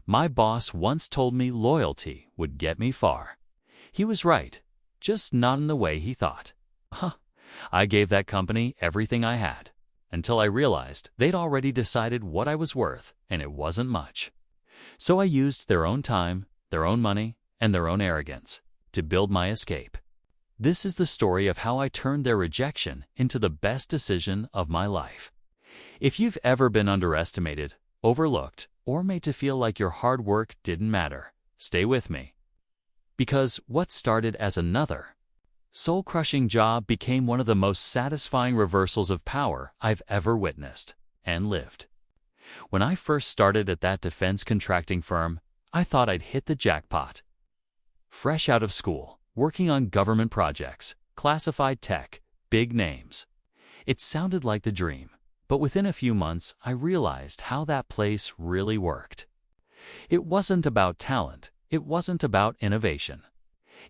My boss once told me loyalty would get me far. He was right, just not in the way he thought. I gave that company everything I had, until I realized they'd already decided what I was worth, and it wasn't much. So I used their own time, their own money, and their own arrogance to build my escape. This is the story of how I turned their rejection into the best decision of my life. If you've ever been underestimated, overlooked, or made to feel like your hard work didn't matter, stay with me. Because what started as another soul-crushing job became one of the most satisfying reversals of power I've ever witnessed and lived. When I first started at that defense contracting firm, I thought I'd hit the jackpot. Fresh out of school, working on government projects, classified tech, big names. It sounded like the dream, but within a few months I realized how that place really worked. It wasn't about talent, it wasn't about innovation.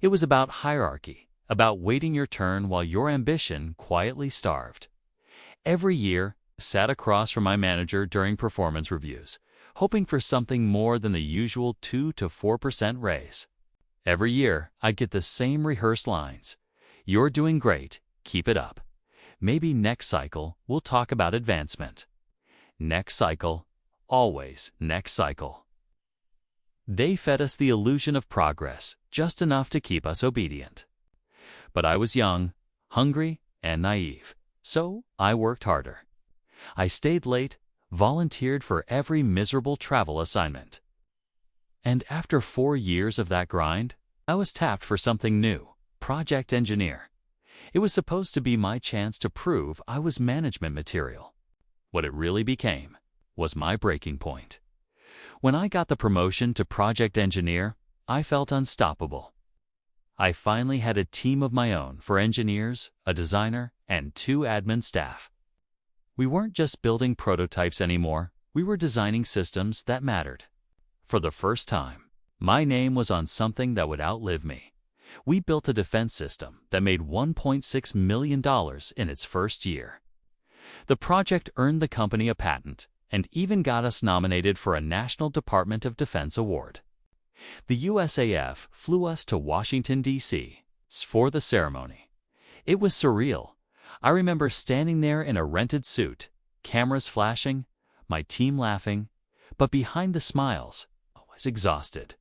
It was about hierarchy, about waiting your turn while your ambition quietly starved. Every year, I sat across from my manager during performance reviews, hoping for something more than the usual 2 to 4% raise. Every year, I'd get the same rehearsed lines. "You're doing great, keep it up. Maybe next cycle we'll talk about advancement." Next cycle, always next cycle. They fed us the illusion of progress, just enough to keep us obedient. But I was young, hungry, and naive, so I worked harder. I stayed late, volunteered for every miserable travel assignment. And after 4 years of that grind, I was tapped for something new, project engineer. It was supposed to be my chance to prove I was management material. What it really became was my breaking point. When I got the promotion to project engineer, I felt unstoppable. I finally had a team of my own for engineers, a designer, and 2 admin staff. We weren't just building prototypes anymore, we were designing systems that mattered. For the first time, my name was on something that would outlive me. We built a defense system that made $1.6 million in its first year. The project earned the company a patent and even got us nominated for a National Department of Defense award. The USAF flew us to Washington, D.C. for the ceremony. It was surreal. I remember standing there in a rented suit, cameras flashing, my team laughing, but behind the smiles, I was exhausted.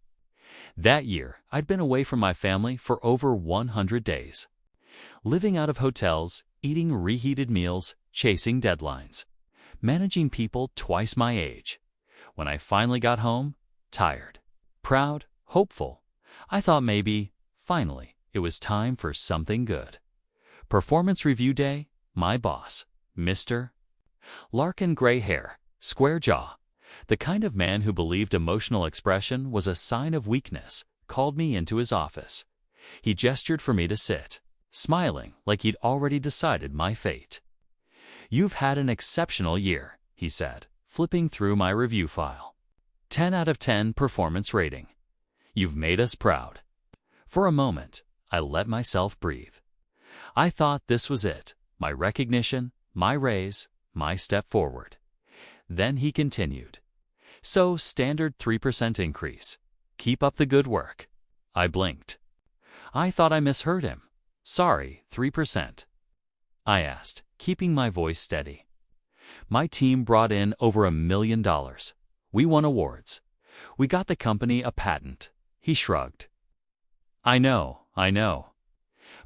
That year, I'd been away from my family for over 100 days. Living out of hotels, eating reheated meals, chasing deadlines, managing people twice my age. When I finally got home, tired, proud, hopeful, I thought maybe, finally, it was time for something good. Performance review day, my boss, Mr. Larkin, gray hair, square jaw, the kind of man who believed emotional expression was a sign of weakness, called me into his office. He gestured for me to sit, smiling like he'd already decided my fate. "You've had an exceptional year," he said, flipping through my review file. 10 out of 10 performance rating. "You've made us proud." For a moment, I let myself breathe. I thought this was it, my recognition, my raise, my step forward. Then he continued. "So, standard 3% increase. Keep up the good work." I blinked. I thought I misheard him. "Sorry, 3%. I asked, keeping my voice steady. "My team brought in over $1 million. We won awards. We got the company a patent." He shrugged. I know.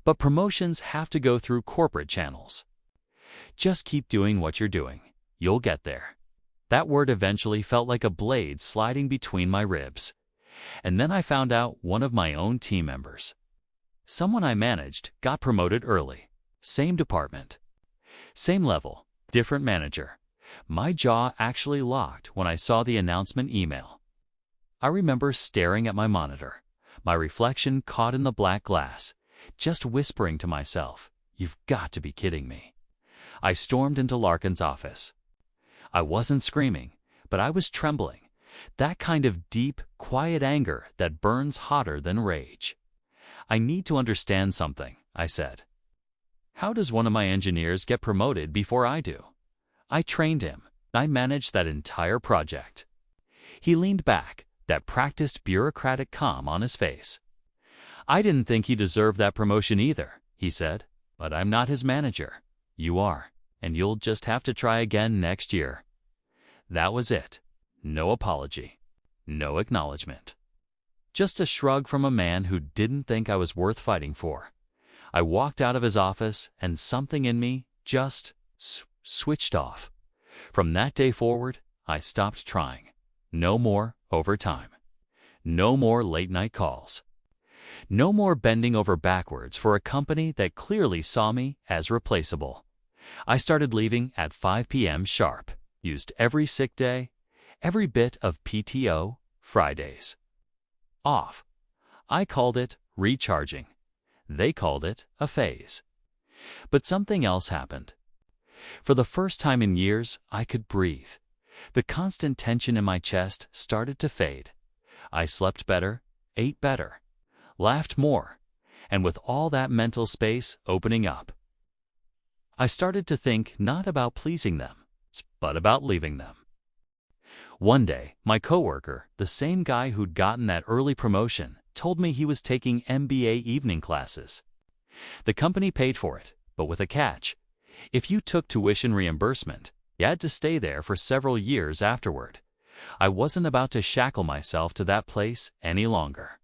But promotions have to go through corporate channels. Just keep doing what you're doing. You'll get there." That word eventually felt like a blade sliding between my ribs. And then I found out one of my own team members. Someone I managed got promoted early. Same department. Same level, different manager. My jaw actually locked when I saw the announcement email. I remember staring at my monitor, my reflection caught in the black glass, just whispering to myself, "You've got to be kidding me." I stormed into Larkin's office. I wasn't screaming, but I was trembling, that kind of deep, quiet anger that burns hotter than rage. "I need to understand something," I said. "How does one of my engineers get promoted before I do? I trained him. I managed that entire project." He leaned back, that practiced bureaucratic calm on his face. "I didn't think he deserved that promotion either," he said, "but I'm not his manager. You are, and you'll just have to try again next year." That was it. No apology. No acknowledgement. Just a shrug from a man who didn't think I was worth fighting for. I walked out of his office, and something in me just switched off. From that day forward, I stopped trying. No more overtime. No more late-night calls. No more bending over backwards for a company that clearly saw me as replaceable. I started leaving at 5 p.m. sharp, used every sick day, every bit of PTO, Fridays off. I called it recharging. They called it a phase. But something else happened. For the first time in years, I could breathe. The constant tension in my chest started to fade. I slept better, ate better, laughed more, and with all that mental space opening up, I started to think not about pleasing them, but about leaving them. One day, my coworker, the same guy who'd gotten that early promotion, told me he was taking MBA evening classes. The company paid for it, but with a catch. If you took tuition reimbursement, you had to stay there for several years afterward. I wasn't about to shackle myself to that place any longer.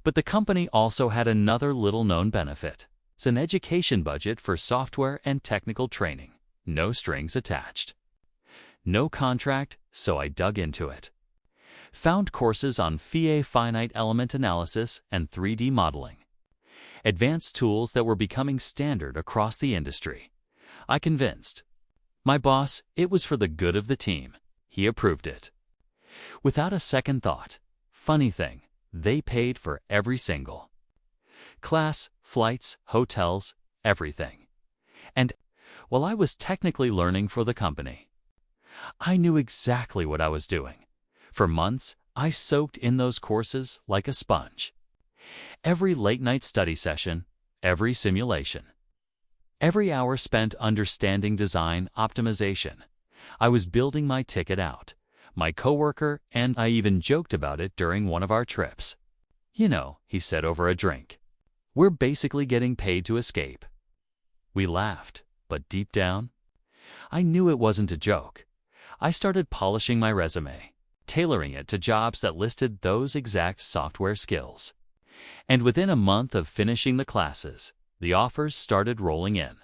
But the company also had another little-known benefit. It's an education budget for software and technical training. No strings attached. No contract, so I dug into it. Found courses on finite element analysis and 3D modeling. Advanced tools that were becoming standard across the industry. I convinced my boss it was for the good of the team. He approved it. Without a second thought. Funny thing, they paid for every single class, flights, hotels, everything. And while I was technically learning for the company, I knew exactly what I was doing. For months, I soaked in those courses like a sponge. Every late-night study session, every simulation, every hour spent understanding design optimization. I was building my ticket out. My coworker and I even joked about it during one of our trips. "You know," he said over a drink, "we're basically getting paid to escape." We laughed, but deep down, I knew it wasn't a joke. I started polishing my resume, tailoring it to jobs that listed those exact software skills. And within a month of finishing the classes, the offers started rolling in.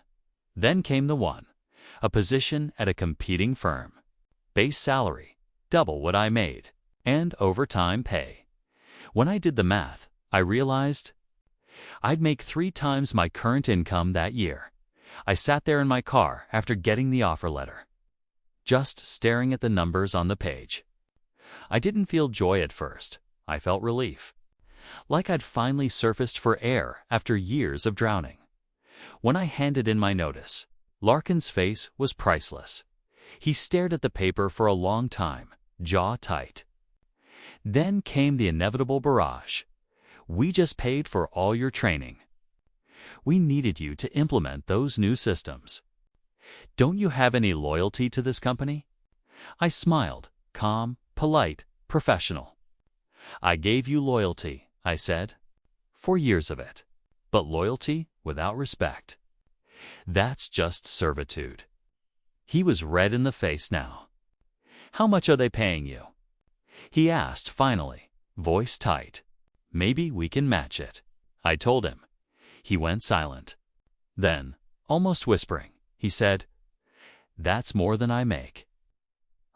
Then came the one, a position at a competing firm. Base salary, double what I made, and overtime pay. When I did the math, I realized I'd make 3 times my current income that year. I sat there in my car after getting the offer letter, just staring at the numbers on the page. I didn't feel joy at first. I felt relief. Like I'd finally surfaced for air after years of drowning. When I handed in my notice, Larkin's face was priceless. He stared at the paper for a long time, jaw tight. Then came the inevitable barrage. "We just paid for all your training. We needed you to implement those new systems. Don't you have any loyalty to this company?" I smiled, calm, polite, professional. "I gave you loyalty," I said. "For years of it. But loyalty without respect, that's just servitude." He was red in the face now. "How much are they paying you?" he asked finally, voice tight. "Maybe we can match it," I told him. He went silent. Then, almost whispering, he said, "That's more than I make."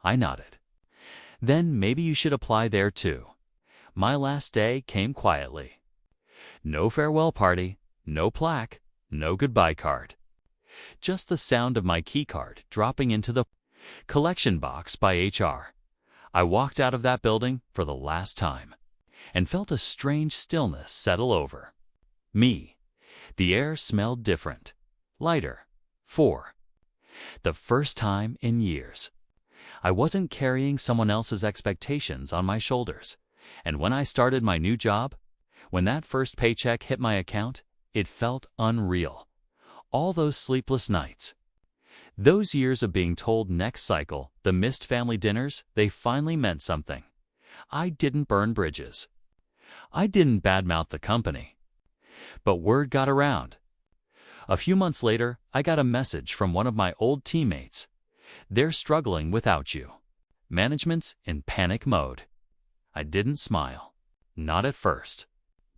I nodded. "Then maybe you should apply there too." My last day came quietly. No farewell party, no plaque, no goodbye card. Just the sound of my keycard dropping into the collection box by HR. I walked out of that building for the last time and felt a strange stillness settle over me. The air smelled different, lighter. For the first time in years, I wasn't carrying someone else's expectations on my shoulders. And when I started my new job, when that first paycheck hit my account, it felt unreal. All those sleepless nights, those years of being told next cycle, the missed family dinners, they finally meant something. I didn't burn bridges. I didn't badmouth the company. But word got around. A few months later, I got a message from one of my old teammates. They're struggling without you. Management's in panic mode. I didn't smile. Not at first.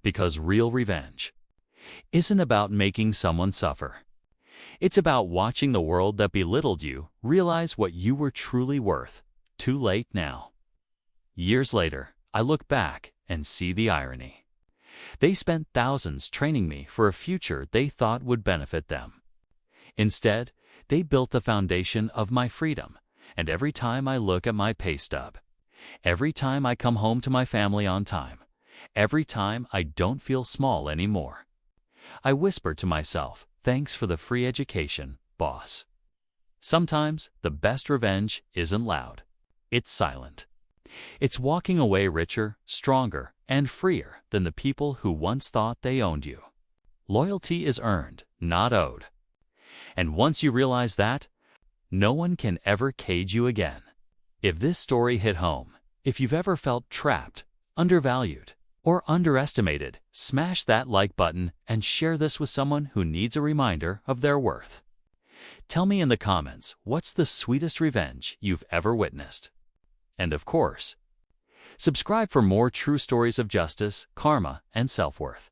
Because real revenge isn't about making someone suffer. It's about watching the world that belittled you realize what you were truly worth. Too late now. Years later, I look back and see the irony. They spent thousands training me for a future they thought would benefit them. Instead, they built the foundation of my freedom, and every time I look at my pay stub, every time I come home to my family on time, every time I don't feel small anymore, I whisper to myself, thanks for the free education, boss. Sometimes the best revenge isn't loud. It's silent. It's walking away richer, stronger, and freer than the people who once thought they owned you. Loyalty is earned, not owed. And once you realize that, no one can ever cage you again. If this story hit home, if you've ever felt trapped, undervalued, or underestimated, smash that like button and share this with someone who needs a reminder of their worth. Tell me in the comments what's the sweetest revenge you've ever witnessed. And of course, subscribe for more true stories of justice, karma, and self-worth.